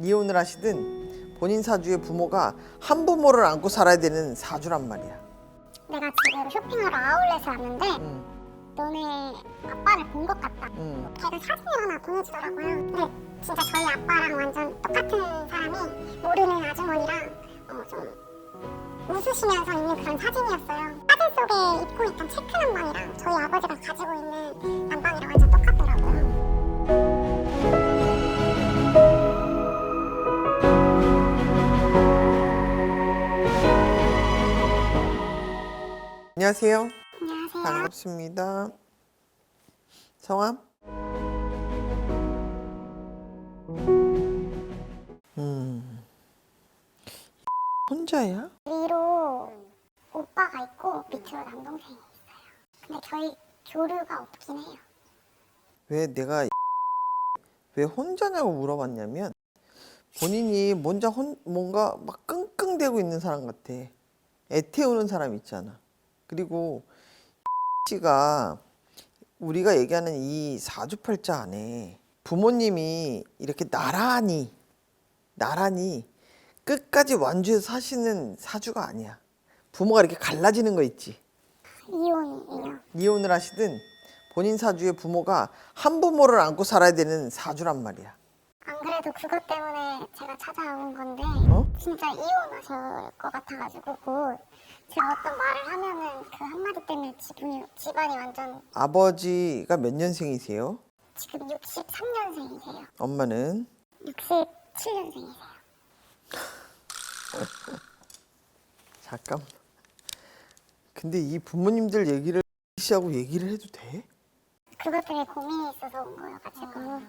이혼을 하시든 본인 사주의 부모가 한부모를 안고 살아야 되는 사주란 말이야. 내가 지금 쇼핑하러 아울렛에 왔는데 너네 아빠를 본 것 같다. 걔가 사진을 하나 보내주더라고요. 근데 진짜 저희 아빠랑 완전 똑같은 사람이 모르는 아주머니랑 좀 웃으시면서 있는 그런 사진이었어요. 사진 속에 입고 있던 체크 남방이랑 저희 아버지가 가지고 있는 남방이랑 완전 똑같더라고요. 안녕하세요. 안녕하세요. 반갑습니다. 성함? 혼자야? 위로 오빠가 있고 밑으로 남동생이 있어요. 근데 저희 교류가 없긴 해요. 왜 혼자냐고 물어봤냐면 본인이 뭔가 막 끙끙대고 있는 사람 같아. 애태우는 사람 있잖아. 그리고 씨가 우리가 얘기하는 이 사주팔자 안에 부모님이 이렇게 나란히 끝까지 완주해서 사시는 사주가 아니야. 부모가 이렇게 갈라지는 거 있지. 이혼이에요. 이혼을 하시든 본인 사주의 부모가 한부모를 안고 살아야 되는 사주란 말이야. 안 그래도 그것 때문에 제가 찾아온 건데 진짜 이혼하실 것 같아가지고 곧 제가 어떤 말을 하면은 그 한마디 때문에 집안이 완전. 아버지가 몇 년생이세요? 지금 63년생이세요. 엄마는? 67년생이세요. 잠깐. 근데 이 부모님들 얘기를 씨하고 얘기를 해도 돼? 그것 때문에 고민이 있어서 온 거여가지고.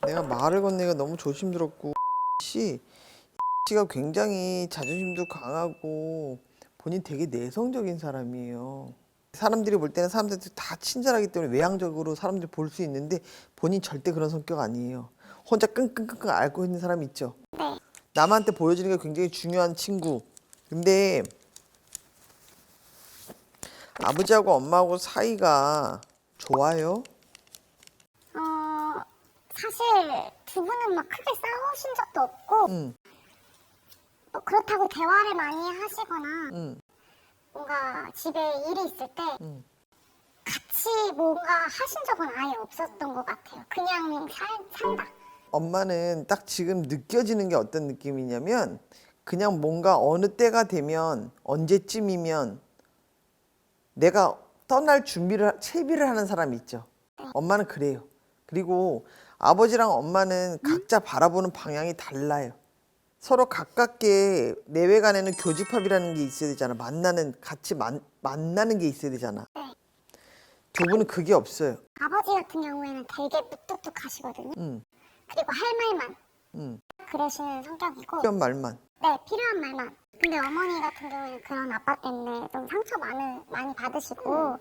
내가 말을 건네기가 너무 조심스럽고 씨가 굉장히 자존심도 강하고 본인 되게 내성적인 사람이에요. 사람들이 볼 때는 사람들이 다 친절하기 때문에 외향적으로 사람들이 볼 수 있는데 본인 절대 그런 성격 아니에요. 혼자 끙끙끙끙 앓고 있는 사람 있죠. 네. 남한테 보여주는 게 굉장히 중요한 친구. 근데 아버지하고 엄마하고 사이가 좋아요? 사실 두 분은 막 크게 싸우신 적도 없고 뭐 그렇다고 대화를 많이 하시거나 뭔가 집에 일이 있을 때 같이 뭔가 하신 적은 아예 없었던 것 같아요. 그냥 산다. 엄마는 딱 지금 느껴지는 게 어떤 느낌이냐면 그냥 뭔가 어느 때가 되면 언제쯤이면 내가 떠날 채비를 하는 사람이 있죠. 엄마는 그래요. 그리고 아버지랑 엄마는 각자 바라보는 방향이 달라요. 서로 가깝게 내외간에는 교집합이라는 게 있어야 되잖아. 같이 만나는 게 있어야 되잖아. 네. 두 분은 그게 없어요. 아버지 같은 경우에는 되게 무뚝뚝하시거든요. 그리고 할 말만 그러시는 성격이고. 필요한 말만. 네, 필요한 말만. 근데 어머니 같은 경우에는 그런 아빠 때문에 좀 상처 많이 받으시고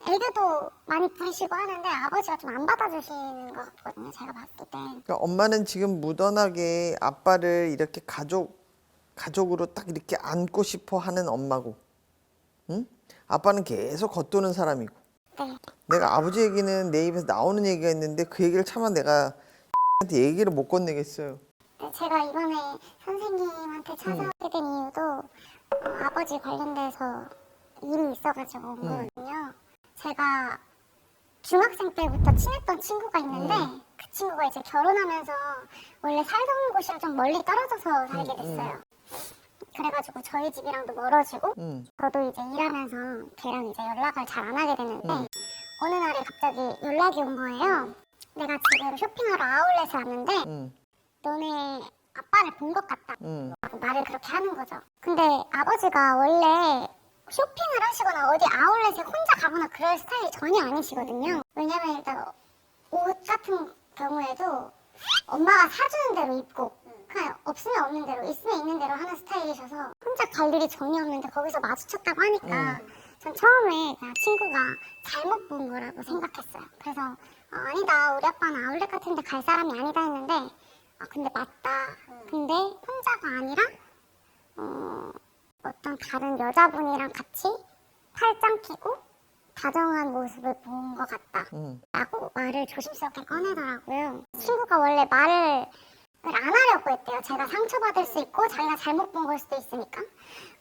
애교도 많이 부리시고 하는데 아버지가 좀 안 받아주시는 것 같거든요. 제가 봤을 때. 그러니까 엄마는 지금 무던하게 아빠를 이렇게 가족으로 딱 이렇게 안고 싶어 하는 엄마고, 응? 아빠는 계속 겉도는 사람이고. 네. 내가 아버지 얘기는 내 입에서 나오는 얘기가 있는데 그 얘기를 차마 내가 한테 얘기를 못 건네겠어요. 네, 제가 이번에 선생님한테 찾아오게 된 이유도 아버지 관련돼서 일이 있어가지고 온 거거든요. 제가 중학생 때부터 친했던 친구가 있는데 그 친구가 이제 결혼하면서 원래 살던 곳이랑 좀 멀리 떨어져서 살게 됐어요. 그래가지고 저희 집이랑도 멀어지고 저도 이제 일하면서 걔랑 이제 연락을 잘 안 하게 됐는데 어느 날에 갑자기 연락이 온 거예요. 내가 지금 쇼핑하러 아울렛에 왔는데 너네 아빠를 본 것 같다 라고 말을 그렇게 하는 거죠. 근데 아버지가 원래 쇼핑을 하시거나 어디 아울렛에 혼자 가거나 그럴 스타일이 전혀 아니시거든요. 왜냐면 일단 옷 같은 경우에도 엄마가 사주는 대로 입고 그냥 없으면 없는 대로 있으면 있는 대로 하는 스타일이셔서 혼자 갈 일이 전혀 없는데 거기서 마주쳤다고 하니까 전 처음에 그냥 친구가 잘못 본 거라고 생각했어요. 그래서 아니다, 우리 아빠는 아울렛 같은 데 갈 사람이 아니다 했는데 근데 맞다. 근데 혼자가 아니라 어떤 다른 여자분이랑 같이 팔짱 끼고 다정한 모습을 본 것 같다 라고 말을 조심스럽게 꺼내더라고요. 친구가 원래 말을 안 하려고 했대요. 제가 상처받을 수 있고 자기가 잘못 본 걸 수도 있으니까.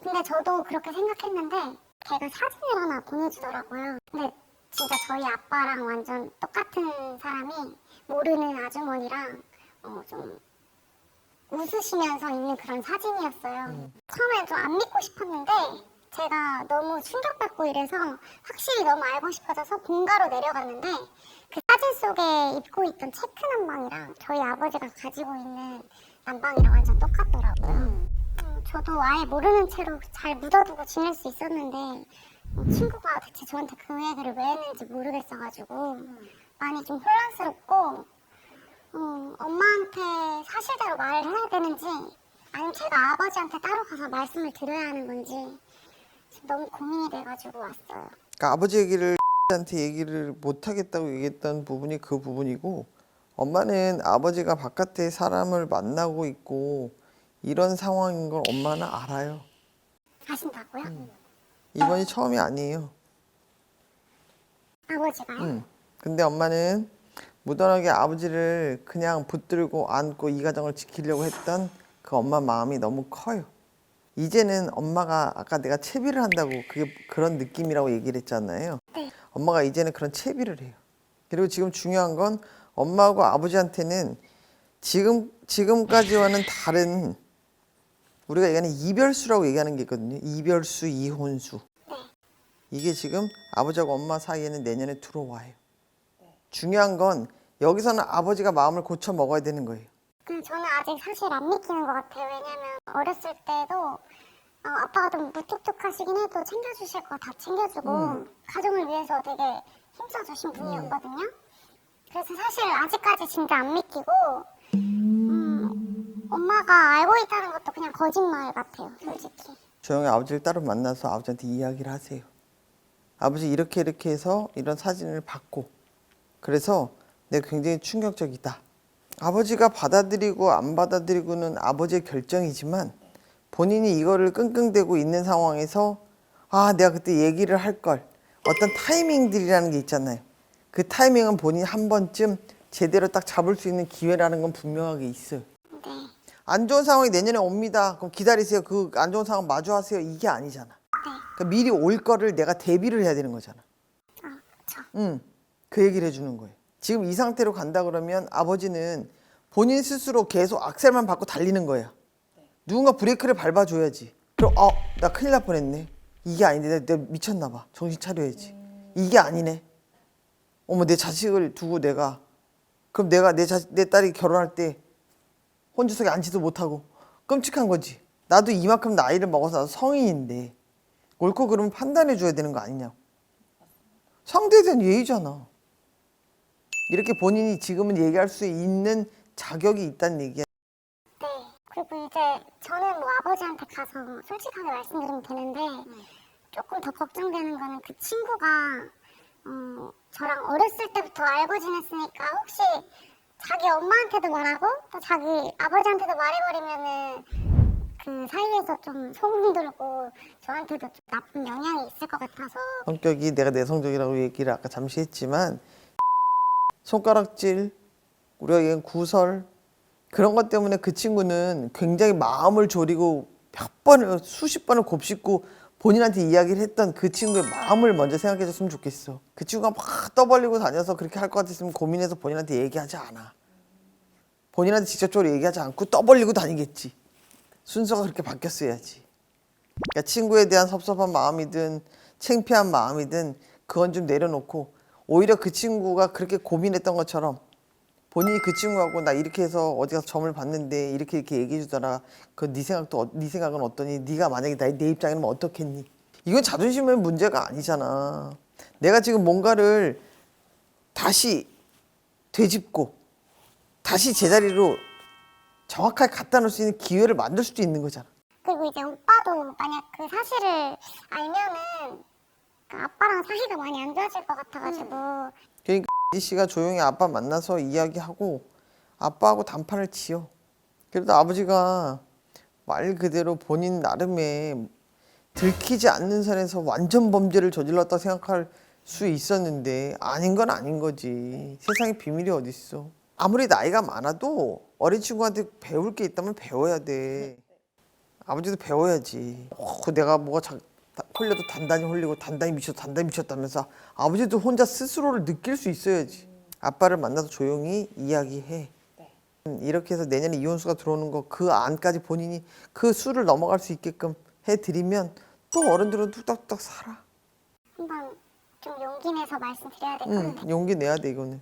근데 저도 그렇게 생각했는데 걔가 사진을 하나 보내주더라고요. 근데 진짜 저희 아빠랑 완전 똑같은 사람이 모르는 아주머니랑 좀 웃으시면서 있는 그런 사진이었어요. 처음엔 좀 안 믿고 싶었는데 제가 너무 충격받고 이래서 확실히 너무 알고 싶어져서 본가로 내려갔는데 그 사진 속에 입고 있던 체크 남방이랑 저희 아버지가 가지고 있는 남방이랑 완전 똑같더라고요. 저도 아예 모르는 채로 잘 묻어두고 지낼 수 있었는데 친구가 대체 저한테 그 얘기를 왜 했는지 모르겠어가지고 많이 좀 혼란스럽고 엄마한테 사실대로 말을 해야 되는지 아니면 제가 아버지한테 따로 가서 말씀을 드려야 하는 건지 지금 너무 고민이 돼가지고 왔어요. 그러니까 아버지 한테 얘기를 못 하겠다고 얘기했던 부분이 그 부분이고, 엄마는 아버지가 바깥에 사람을 만나고 있고 이런 상황인 걸 엄마는 알아요. 아신다고요? 이번이 처음이 아니에요. 아버지가요? 근데 엄마는 무던하게 아버지를 그냥 붙들고 안고 이 가정을 지키려고 했던 그 엄마 마음이 너무 커요. 이제는 엄마가 아까 내가 채비를 한다고 그게 그런 느낌이라고 얘기를 했잖아요. 네. 엄마가 이제는 그런 채비를 해요. 그리고 지금 중요한 건 엄마하고 아버지한테는 지금까지와는 다른, 우리가 얘기하는 이별수라고 얘기하는 게 있거든요. 이별수, 이혼수. 이게 지금 아버지하고 엄마 사이에는 내년에 들어와요. 중요한 건 여기서는 아버지가 마음을 고쳐 먹어야 되는 거예요. 근데 저는 아직 사실 안 믿기는 것 같아요. 왜냐면 어렸을 때도 아빠가 좀 무뚝뚝하시긴 해도 챙겨주실 거 다 챙겨주고 가정을 위해서 되게 힘써주신 분이었거든요. 그래서 사실 아직까지 진짜 안 믿기고 엄마가 알고 있다는 것도 그냥 거짓말 같아요. 솔직히. 조용히 아버지를 따로 만나서 아버지한테 이야기를 하세요. 아버지 이렇게 해서 이런 사진을 받고, 그래서 내가 굉장히 충격적이다. 아버지가 받아들이고 안 받아들이고는 아버지의 결정이지만 본인이 이거를 끙끙대고 있는 상황에서 내가 그때 얘기를 할 걸, 어떤 타이밍들이라는 게 있잖아요. 그 타이밍은 본인이 한 번쯤 제대로 딱 잡을 수 있는 기회라는 건 분명하게 있어요. 네. 안 좋은 상황이 내년에 옵니다. 그럼 기다리세요. 그 안 좋은 상황 마주하세요. 이게 아니잖아. 그러니까 미리 올 거를 내가 대비를 해야 되는 거잖아. 그렇죠. 그 얘기를 해주는 거예요. 지금 이 상태로 간다 그러면 아버지는 본인 스스로 계속 악셀만 밟고 달리는 거야. 누군가 브레이크를 밟아줘야지. 그럼 나 큰일 날 뻔했네. 이게 아닌데 내가 미쳤나 봐. 정신 차려야지. 이게 아니네. 어머, 내 자식을 두고 내가, 그럼 내가 내 딸이 결혼할 때 혼주석에 앉지도 못하고 끔찍한 거지. 나도 이만큼 나이를 먹어서 나도 성인인데 옳고 그름은 판단해 줘야 되는 거 아니냐고. 상대에 대한 예의잖아. 이렇게 본인이 지금은 얘기할 수 있는 자격이 있다는 얘기야. 네. 그리고 이제 저는 뭐 아버지한테 가서 솔직하게 말씀드리면 되는데 조금 더 걱정되는 거는 그 친구가 저랑 어렸을 때부터 알고 지냈으니까 혹시 자기 엄마한테도 말하고 또 자기 아버지한테도 말해버리면은 그 사이에서 좀 소문 들고 저한테도 좀 나쁜 영향이 있을 것 같아서. 성격이 내가 내성적이라고 얘기를 아까 잠시 했지만, 손가락질, 우리가 얘기한 구설, 그런 것 때문에 그 친구는 굉장히 마음을 졸이고 수십 번을 곱씹고 본인한테 이야기를 했던 그 친구의 마음을 먼저 생각해 줬으면 좋겠어. 그 친구가 막 떠벌리고 다녀서 그렇게 할 것 같았으면 고민해서 본인한테 얘기하지 않아. 본인한테 직접적으로 얘기하지 않고 떠벌리고 다니겠지. 순서가 그렇게 바뀌었어야지. 그러니까 친구에 대한 섭섭한 마음이든 창피한 마음이든 그건 좀 내려놓고, 오히려 그 친구가 그렇게 고민했던 것처럼 본인이 그 친구하고 나 이렇게 해서 어디 가서 점을 봤는데 이렇게 얘기해 주더라. 네 생각은 어떠니? 네가 만약에 내 입장이면 어떻겠니? 이건 자존심의 문제가 아니잖아. 내가 지금 뭔가를 다시 되짚고 다시 제자리로 정확하게 갖다 놓을 수 있는 기회를 만들 수도 있는 거잖아. 그리고 이제 오빠도 만약 그 사실을 알면은 그 아빠랑 사이가 많이 안 좋아질 것 같아가지고. 그러니까 이 씨가 조용히 아빠 만나서 이야기하고 아빠하고 단판을 치요. 그래도 아버지가 말 그대로 본인 나름의 들키지 않는 선에서 완전 범죄를 저질렀다 생각할 수 있었는데 아닌 건 아닌 거지. 세상에 비밀이 어딨어. 아무리 나이가 많아도 어린 친구한테 배울 게 있다면 배워야 돼. 아버지도 배워야지. 내가 뭐가 홀려도 단단히 홀리고 단단히 미쳐도 단단히 미쳤다면서 아버지도 혼자 스스로를 느낄 수 있어야지. 아빠를 만나서 조용히 이야기해. 이렇게 해서 내년에 이혼수가 들어오는 거 그 안까지 본인이 그 수를 넘어갈 수 있게끔 해드리면 또 어른들은 뚝딱뚝딱 살아. 한번 좀 용기 내서 말씀드려야 될 것 같아요. 용기 내야 돼 이거는.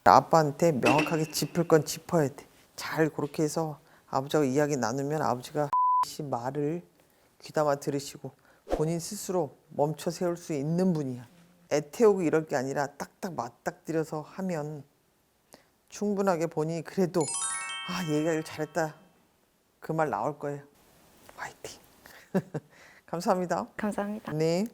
아빠한테 명확하게 짚을 건 짚어야 돼. 잘 그렇게 해서 아버지하고 이야기 나누면 아버지가 씨 말을 귀담아 들으시고 본인 스스로 멈춰 세울 수 있는 분이야. 애태우고 이럴 게 아니라 딱딱 맞닥뜨려서 하면 충분하게 본인이 그래도 얘기하길 잘했다 그 말 나올 거예요. 화이팅. 감사합니다. 감사합니다. 네.